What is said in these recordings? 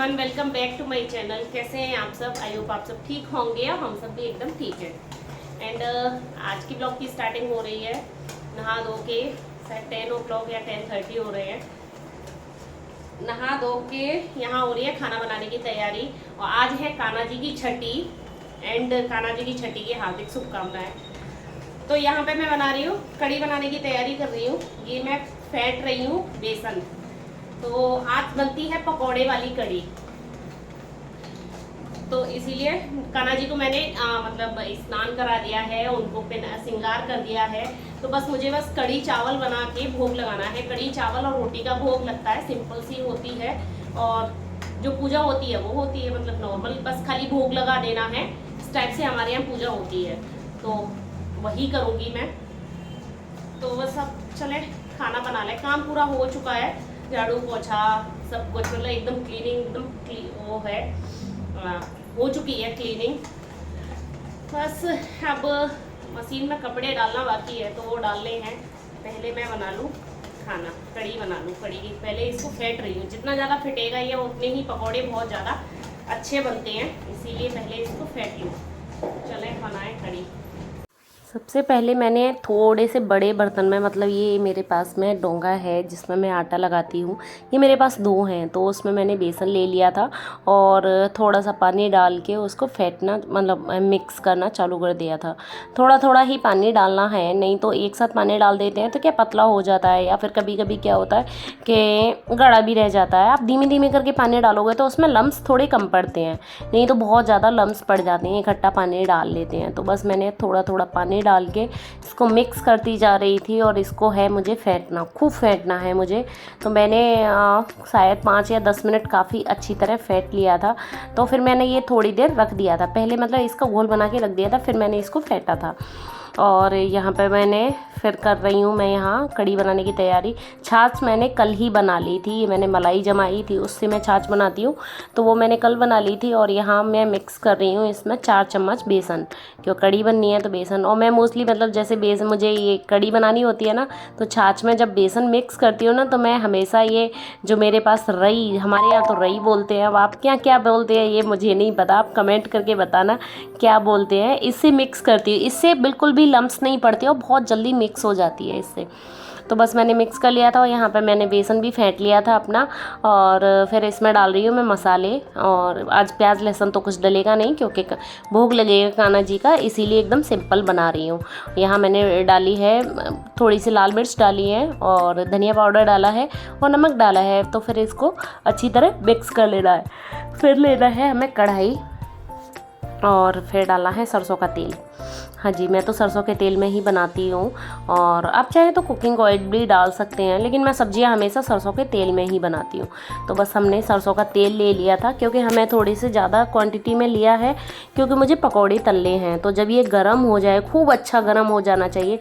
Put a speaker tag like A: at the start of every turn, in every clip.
A: Everyone, welcome back to my channel. कैसे हैं आप सब? आई होप आप सब ठीक होंगे और हम सब भी एकदम ठीक है। एंड आज की ब्लॉग की स्टार्टिंग हो रही है नहा धो के। शायद 10 o'clock या 10:30 हो रहे हैं। नहा धो के यहाँ हो रही है खाना बनाने की तैयारी। और आज है कान्हा जी की छठी। एंड कान्हा जी की छठी की हार्दिक शुभकामनाएं। तो यहाँ पे मैं बना रही हूँ, कड़ी बनाने की तैयारी कर रही हूँ। ये मैं फेंट रही हूँ बेसन। तो आज बनती है पकौड़े वाली कड़ी। तो इसीलिए कान्हा जी को मैंने मतलब स्नान करा दिया है, उनको श्रृंगार कर दिया है। तो बस कड़ी चावल बना के भोग लगाना है। कड़ी चावल और रोटी का भोग लगता है, सिंपल सी होती है। और जो पूजा होती है वो होती है मतलब नॉर्मल, बस खाली भोग लगा देना है। इस टाइप से हमारे यहाँ पूजा होती है, तो वही करूँगी मैं। तो बस अब चले खाना बना लें। काम पूरा हो चुका है, झाड़ू पोछा सब कुछ, मतलब एकदम क्लीनिंग वो है, हो चुकी है क्लीनिंग। बस अब मशीन में कपड़े डालना बाकी है, तो वो डालने हैं। पहले मैं बना लूँ खाना, कड़ी बना लूँ। कड़ी की पहले इसको फेंट रही हूँ। जितना ज़्यादा फेंटेगा ये उतने ही पकौड़े बहुत ज़्यादा अच्छे बनते हैं, इसीलिए पहले इसको फेंट लूँ। चलें बनाएं कड़ी। सबसे पहले मैंने थोड़े से बड़े बर्तन में, मतलब ये मेरे पास में डोंगा है जिसमें मैं आटा लगाती हूँ, ये मेरे पास 2 हैं, तो उसमें मैंने बेसन ले लिया था और थोड़ा सा पानी डाल के उसको फेंटना, मतलब मिक्स करना चालू कर दिया था। थोड़ा थोड़ा ही पानी डालना है, नहीं तो एक साथ पानी डाल देते हैं तो क्या पतला हो जाता है, या फिर कभी कभी क्या होता है कि गड़ा भी रह जाता है। आप धीमे धीमे करके पानी डालोगे तो उसमें लम्स थोड़े कम पड़ते हैं, नहीं तो बहुत ज़्यादा लम्स पड़ जाते हैं। इकट्ठा पानी डाल लेते हैं। तो बस मैंने थोड़ा थोड़ा पानी डाल के इसको मिक्स करती जा रही थी और इसको है मुझे फेंटना, खूब फेंटना है मुझे। तो मैंने शायद 5 या 10 मिनट काफ़ी अच्छी तरह फेंट लिया था। तो फिर मैंने ये थोड़ी देर रख दिया था, पहले मतलब इसका घोल बना के रख दिया था, फिर मैंने इसको फेंटा था। और यहाँ पे मैंने फिर कर रही हूँ मैं यहाँ कड़ी बनाने की तैयारी। छाछ मैंने कल ही बना ली थी, मैंने मलाई जमाई थी, उससे मैं छाछ बनाती हूँ, तो वो मैंने कल बना ली थी। और यहाँ मैं मिक्स कर रही हूँ इसमें 4 चम्मच बेसन, क्योंकि कड़ी बननी है तो बेसन। और मैं मोस्टली मतलब जैसे बेसन, मुझे ये कड़ी बनानी होती है ना, तो छाछ में जब बेसन मिक्स करती हूँ ना, तो मैं हमेशा ये जो मेरे पास रई, हमारे यहाँ तो रई बोलते हैं, अब आपके यहाँ क्या बोलते हैं ये मुझे नहीं पता, आप कमेंट करके बताना क्या बोलते हैं। इससे मिक्स करती हूँ, इससे बिल्कुल भी लम्स नहीं पड़ती और बहुत जल्दी मिक्स हो जाती है इससे। तो बस मैंने मिक्स कर लिया था और यहाँ पे मैंने बेसन भी फेंट लिया था अपना। और फिर इसमें डाल रही हूँ मैं मसाले। और आज प्याज लहसुन तो कुछ डलेगा नहीं, क्योंकि भोग लगेगा कान्हा जी का, इसीलिए एकदम सिंपल बना रही हूँ। यहाँ मैंने डाली है थोड़ी सी लाल मिर्च डाली है और धनिया पाउडर डाला है और नमक डाला है। तो फिर इसको अच्छी तरह मिक्स कर लेना है। फिर लेना है हमें कढ़ाई और फिर डालना है सरसों का तेल। हाँ जी, मैं तो सरसों के तेल में ही बनाती हूँ, और आप चाहे तो कुकिंग ऑयल भी डाल सकते हैं, लेकिन मैं सब्जियाँ हमेशा सरसों के तेल में ही बनाती हूँ। तो बस हमने सरसों का तेल ले लिया था, क्योंकि हमें थोड़ी सी ज़्यादा क्वांटिटी में लिया है, क्योंकि मुझे पकौड़े तलने हैं। तो जब ये गर्म हो जाए, खूब अच्छा गर्म हो जाना चाहिए,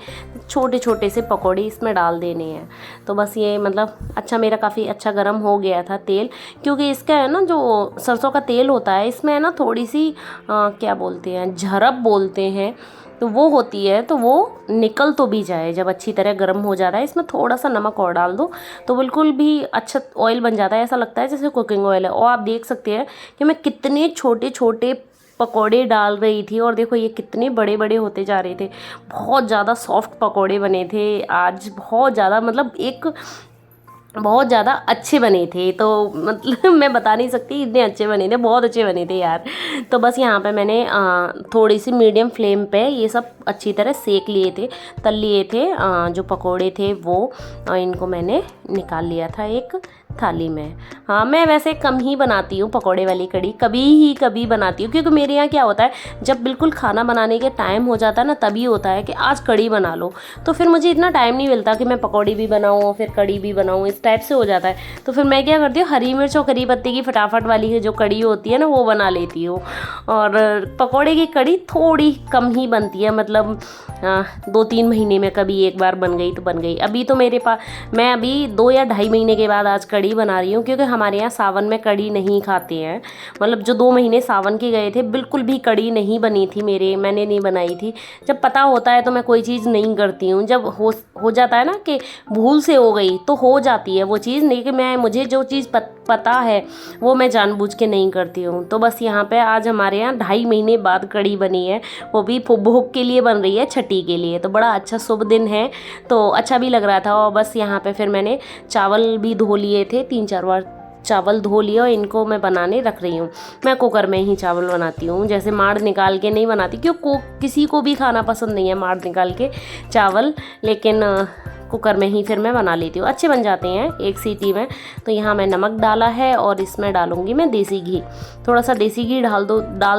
A: छोटे छोटे से पकौड़े इसमें डाल देने हैं। तो बस ये मतलब अच्छा, मेरा काफ़ी अच्छा गर्म हो गया था तेल, क्योंकि इसका है ना जो सरसों का तेल होता है, इसमें है ना थोड़ी सी क्या बोलते हैं, झरप बोलते हैं, तो वो होती है, तो वो निकल तो भी जाए जब अच्छी तरह गर्म हो जाता है। इसमें थोड़ा सा नमक और डाल दो तो बिल्कुल भी अच्छा ऑयल बन जाता है, ऐसा लगता है जैसे कुकिंग ऑयल है। और आप देख सकते हैं कि मैं कितने छोटे छोटे पकोड़े डाल रही थी, और देखो ये कितने बड़े बड़े होते जा रहे थे। बहुत ज़्यादा सॉफ्ट पकोड़े बने थे आज, बहुत ज़्यादा, मतलब एक बहुत ज़्यादा अच्छे बने थे। तो मतलब मैं बता नहीं सकती, इतने अच्छे बने थे, बहुत अच्छे बने थे यार। तो बस यहाँ पे मैंने थोड़ी सी मीडियम फ्लेम पे ये सब अच्छी तरह सेक लिए थे, तल लिए थे। जो पकोड़े थे वो इनको मैंने निकाल लिया था एक थाली में। हाँ, मैं वैसे कम ही बनाती हूँ पकोड़े वाली कड़ी, कभी ही कभी बनाती हूँ, क्योंकि मेरे यहाँ क्या होता है, जब बिल्कुल खाना बनाने के टाइम हो जाता है ना, तभी होता है कि आज कड़ी बना लो। तो फिर मुझे इतना टाइम नहीं मिलता कि मैं पकौड़ी भी बनाऊँ और फिर कड़ी भी बनाऊँ, इस टाइप से हो जाता है। तो फिर मैं क्या करती हूँ, हरी मिर्च और करी पत्ते की फटाफट वाली जो कड़ी होती है ना, वो बना लेती हूँ। और पकौड़े की कड़ी थोड़ी कम ही बनती है, मतलब 2-3 महीने में कभी एक बार बन गई तो बन गई। अभी तो मेरे पास, मैं अभी 2 या ढाई महीने के बाद आज कड़ी बना रही हूँ, क्योंकि हमारे यहाँ सावन में कड़ी नहीं खाते हैं। मतलब जो 2 महीने सावन के गए थे, बिल्कुल भी कड़ी नहीं बनी थी मैंने नहीं बनाई थी। जब पता होता है तो मैं कोई चीज़ नहीं करती हूँ, जब हो जाता है ना कि भूल से हो गई तो हो जाती है वो चीज़, नहीं कि मुझे जो चीज़ पता है वो मैं जानबूझ के नहीं करती हूँ। तो बस यहाँ पे आज हमारे यहाँ 2.5 महीने बाद कड़ी बनी है, वो भी भोग के लिए बन रही है, छठी के लिए। तो बड़ा अच्छा शुभ दिन है, तो अच्छा भी लग रहा था। और बस यहाँ पे फिर मैंने चावल भी धो लिए थे, 3-4 बार चावल धो लिया और इनको मैं बनाने रख रही हूँ। मैं कुकर में ही चावल बनाती हूँ, जैसे माड़ निकाल के नहीं बनाती, क्यों किसी को भी खाना पसंद नहीं है माड़ निकाल के चावल, लेकिन कुकर में ही फिर मैं बना लेती हूँ, अच्छे बन जाते हैं एक सीटी में। तो यहाँ मैं नमक डाला है और इसमें डालूँगी मैं देसी घी, थोड़ा सा देसी घी डाल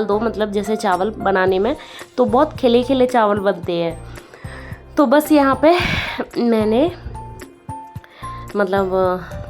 A: दो मतलब जैसे चावल बनाने में तो बहुत खिले खिले चावल बनते हैं। तो बस यहाँ पे मैंने मतलब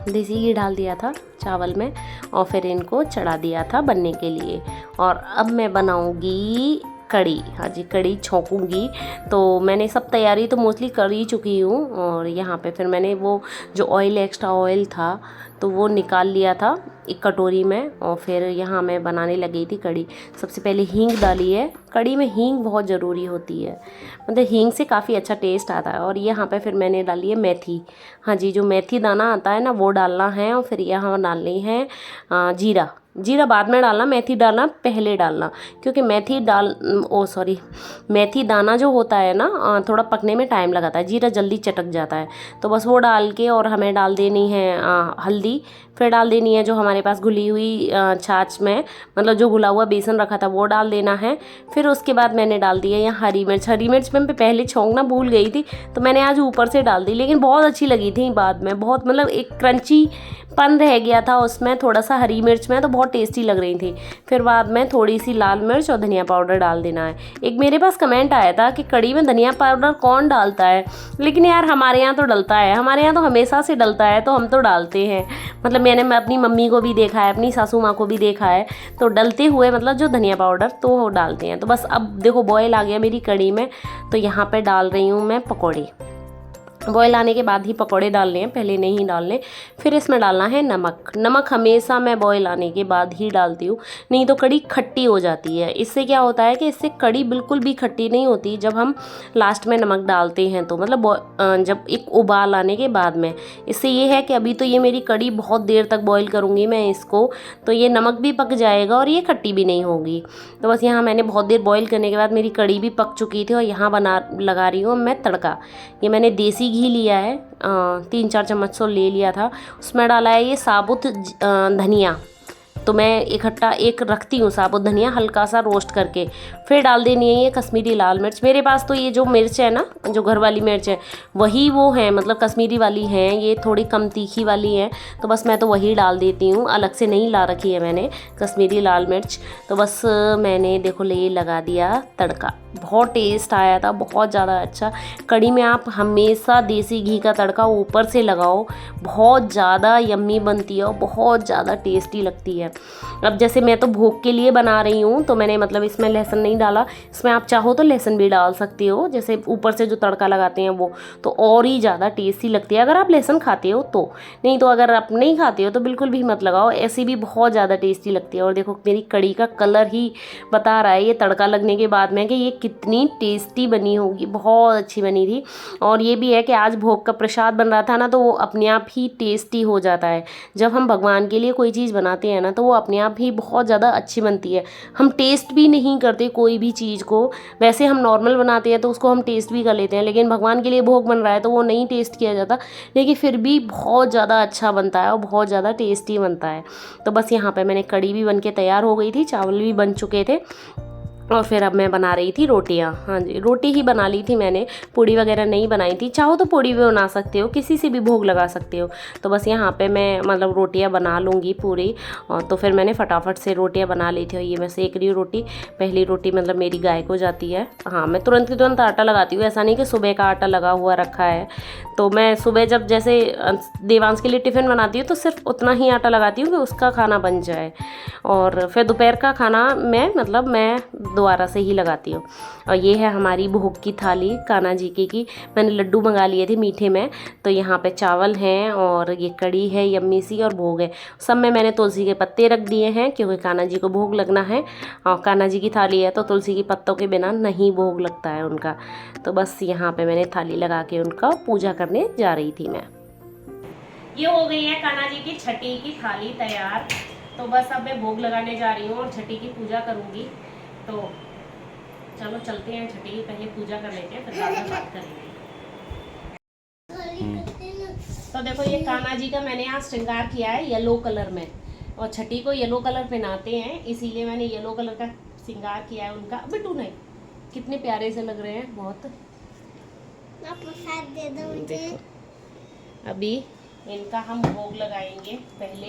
A: देसी घी डाल दिया था चावल में और फिर इनको चढ़ा दिया था बनने के लिए। और अब मैं बनाऊँगी कड़ी। हाँ जी, कड़ी छौंकूंगी। तो मैंने सब तैयारी तो मोस्टली कर ही चुकी हूँ। और यहाँ पे फिर मैंने वो जो ऑयल, एक्स्ट्रा ऑयल था तो वो निकाल लिया था एक कटोरी में। और फिर यहाँ मैं बनाने लगी थी कड़ी। सबसे पहले हींग डाली है, कड़ी में हींग बहुत ज़रूरी होती है, मतलब हींग से काफ़ी अच्छा टेस्ट आता है। और यहाँ पे फिर मैंने डाली है मेथी। हाँ जी, जो मेथी दाना आता है ना वो डालना है। और फिर यहाँ डालनी है जीरा। जीरा बाद में डालना, मेथी डालना पहले डालना, क्योंकि मेथी दाना जो होता है ना थोड़ा पकने में टाइम लगाता है, जीरा जल्दी चटक जाता है। तो बस वो डाल के और हमें डाल देनी है हल्दी। फिर डाल देनी है जो हमारे पास घुली हुई छाछ में, मतलब जो घुला हुआ बेसन रखा था वो डाल देना है। फिर उसके बाद मैंने डाल दी है यहाँ हरी मिर्च। हरी मिर्च मैं पहले छौंकना भूल गई थी तो मैंने आज ऊपर से डाल दी, लेकिन बहुत अच्छी लगी थी बाद में, बहुत मतलब एक क्रंची पन रह गया था उसमें थोड़ा सा हरी मिर्च में, तो बहुत टेस्टी लग रही थी। फिर बाद में थोड़ी सी लाल मिर्च और धनिया पाउडर डाल देना है। एक मेरे पास कमेंट आया था कि कड़ी में धनिया पाउडर कौन डालता है, लेकिन यार हमारे यहाँ तो डलता है, हमारे यहाँ तो हमेशा से डलता है, तो हम तो डालते हैं। मतलब मैंने अपनी मम्मी को भी देखा है, अपनी सासू माँ को भी देखा है तो डलते हुए, मतलब जो धनिया पाउडर तो वो डालते हैं। तो बस अब देखो बॉयल आ गया मेरी कड़ी में, तो यहाँ पे डाल रही हूँ मैं पकौड़े। बॉयल आने के बाद ही पकौड़े डालने हैं, पहले नहीं डालने। फिर इसमें डालना है नमक। नमक हमेशा मैं बॉयल आने के बाद ही डालती हूँ, नहीं तो कड़ी खट्टी हो जाती है। इससे क्या होता है कि इससे कड़ी बिल्कुल भी खट्टी नहीं होती जब हम लास्ट में नमक डालते हैं, तो मतलब जब एक उबाल आने के बाद में। इससे ये है कि अभी तो ये मेरी कड़ी बहुत देर तक बॉयल करूँगी मैं इसको, तो ये नमक भी पक जाएगा और ये खट्टी भी नहीं होगी। तो बस यहाँ मैंने बहुत देर बॉयल करने के बाद मेरी कड़ी भी पक चुकी थी। और यहाँ लगा रही हूँ मैं तड़का। ये मैंने देसी घी लिया है, 3-4 चम्मच सो ले लिया था। उसमें डाला है ये साबुत धनिया, तो मैं इकट्ठा एक रखती हूँ साबुत धनिया हल्का सा रोस्ट करके। फिर डाल देनी है ये कश्मीरी लाल मिर्च। मेरे पास तो ये जो मिर्च है ना, जो घर वाली मिर्च है वही वो है, मतलब कश्मीरी वाली है, ये थोड़ी कम तीखी वाली है, तो बस मैं तो वही डाल देती हूँ, अलग से नहीं ला रखी है मैंने कश्मीरी लाल मिर्च। तो बस मैंने देखो ले लगा दिया तड़का। बहुत टेस्ट आया था, बहुत ज़्यादा अच्छा। कड़ी में आप हमेशा देसी घी का तड़का ऊपर से लगाओ, बहुत ज़्यादा यम्मी बनती है और बहुत ज़्यादा टेस्टी लगती है। अब जैसे मैं तो भोग के लिए बना रही हूँ तो मैंने मतलब इसमें लहसुन नहीं डाला, इसमें आप चाहो तो लहसुन भी डाल सकते हो, जैसे ऊपर से जो तड़का लगाते हैं वो, तो और ही ज़्यादा टेस्टी लगती है अगर आप लहसुन खाते हो तो। नहीं तो अगर आप नहीं खाते हो तो बिल्कुल भी मत लगाओ, ऐसी भी बहुत ज़्यादा टेस्टी लगती है। और देखो मेरी कड़ी का कलर ही बता रहा है ये तड़का लगने के बाद में कि ये कितनी टेस्टी बनी होगी, बहुत अच्छी बनी थी। और ये भी है कि आज भोग का प्रसाद बन रहा था ना, तो वो अपने आप ही टेस्टी हो जाता है। जब हम भगवान के लिए कोई चीज़ बनाते हैं ना तो वो अपने आप ही बहुत ज़्यादा अच्छी बनती है। हम टेस्ट भी नहीं करते कोई भी चीज़ को, वैसे हम नॉर्मल बनाते हैं तो उसको हम टेस्ट भी कर लेते हैं, लेकिन भगवान के लिए भोग बन रहा है तो वो नहीं टेस्ट किया जाता, लेकिन फिर भी बहुत ज़्यादा अच्छा बनता है और बहुत ज़्यादा टेस्टी बनता है। तो बस यहाँ पे मैंने कड़ी भी बन के तैयार हो गई थी, चावल भी बन चुके थे, और फिर अब मैं बना रही थी रोटियां। हाँ जी, रोटी ही बना ली थी मैंने, पूड़ी वगैरह नहीं बनाई थी। चाहो तो पूड़ी भी बना सकते हो, किसी से भी भोग लगा सकते हो। तो बस यहाँ पे मैं मतलब रोटियां बना लूँगी पूरी। और तो फिर मैंने फटाफट से रोटियां बना ली थी। और ये मैं सेक रही हूँ रोटी। पहली रोटी मतलब मेरी गाय को जाती है। हाँ, मैं तुरंत की तुरंत आटा लगाती हूँ, ऐसा नहीं कि सुबह का आटा लगा हुआ रखा है। तो मैं सुबह जब जैसे देवांश के लिए टिफ़िन बनाती हूँ तो सिर्फ उतना ही आटा लगाती हूँ कि उसका खाना बन जाए, और फिर दोपहर का खाना मैं दोबारा से ही लगाती हूँ। और ये है हमारी भोग की थाली कान्हा जी की मैंने लड्डू मंगा लिए थे मीठे में। तो यहाँ पे चावल हैं और ये कड़ी है यम्मी सी, और भोग है। सब में मैंने तुलसी के पत्ते रख दिए हैं क्योंकि कान्हा जी को भोग लगना है, और कान्हा जी की थाली है तो तुलसी के पत्तों के बिना नहीं भोग लगता है उनका। तो बस यहाँ पे मैंने थाली लगा के उनका पूजा करने जा रही थी मैं। ये हो गई है कान्हा जी की छठी की थाली तैयार। तो बस अब मैं भोग लगाने जा रही हूँ और छठी की पूजा करूँगी। तो चलो चलते हैं, छठी की पहले पूजा कर लेते हैं, फिर बाद में बात करेंगे। तो देखो ये कान्हा जी का मैंने यहाँ श्रृंगार किया है येलो कलर में, और छठी को येलो कलर पहनाते हैं, इसीलिए मैंने येलो कलर का श्रृंगार किया है उनका। बिट्टू नहीं, कितने प्यारे से लग रहे हैं, बहुत।
B: प्रसाद दे दो मुझे।
A: अभी इनका हम भोग लगाएंगे। पहले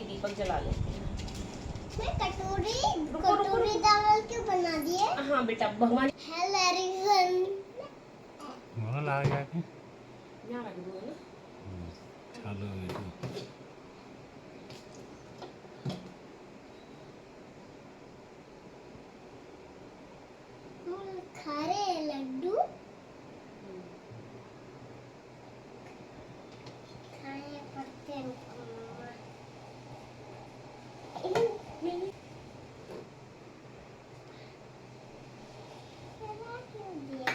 A: दीपक जला लेते हैं।
B: मैं कटोरी दाल क्यों बना दिए?
A: हाँ बेटा, भगवान
B: हेलो एवरीवन।
C: मोला ला गया कि
A: यहाँ रख दूँगा ना।
C: चलो
B: खा रहे हैं लड्डू, खाने पड़ते हैं मम्मा। क्यों दिया?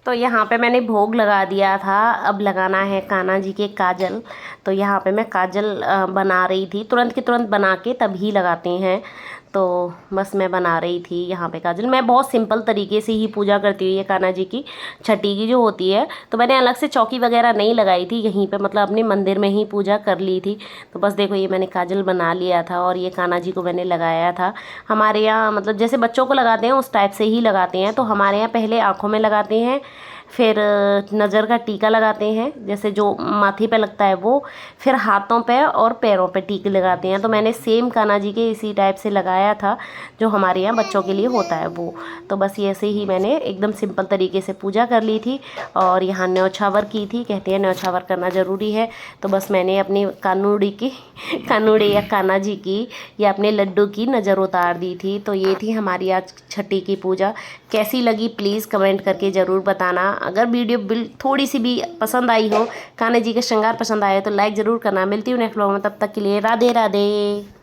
A: तो यहाँ पे मैंने भोग लगा दिया था। अब लगाना है कान्हा जी के काजल। तो यहाँ पे मैं काजल बना रही थी, तुरंत के तुरंत बना के तभी लगाते हैं। तो बस मैं बना रही थी यहाँ पे काजल। मैं बहुत सिंपल तरीके से ही पूजा करती हूँ ये कान्हा जी की छठी की जो होती है। तो मैंने अलग से चौकी वगैरह नहीं लगाई थी, यहीं पे मतलब अपने मंदिर में ही पूजा कर ली थी। तो बस देखो ये मैंने काजल बना लिया था और ये कान्हा जी को मैंने लगाया था। हमारे यहाँ मतलब जैसे बच्चों को लगाते हैं उस टाइप से ही लगाते हैं। तो हमारे यहाँ पहले आँखों में लगाते हैं, फिर नज़र का टीका लगाते हैं, जैसे जो माथे पे लगता है वो, फिर हाथों पे और पैरों पे टीके लगाते हैं। तो मैंने सेम कान्हा जी के इसी टाइप से लगाया था जो हमारे यहाँ बच्चों के लिए होता है वो। तो बस ऐसे ही मैंने एकदम सिंपल तरीके से पूजा कर ली थी और यहाँ न्यौछावर की थी। कहते हैं न्यौछावर करना ज़रूरी है। तो बस मैंने अपनी कानूड़ी या कान्हा जी की या अपने लड्डू की नज़र उतार दी थी। तो ये थी हमारी आज छठी की पूजा। कैसी लगी प्लीज़ कमेंट करके ज़रूर बताना। अगर वीडियो थोड़ी सी भी पसंद आई हो, कान्हा जी का श्रृंगार पसंद आया तो लाइक ज़रूर करना। मिलती हूँ नेक्स्ट व्लॉग में, तब तक के लिए राधे राधे।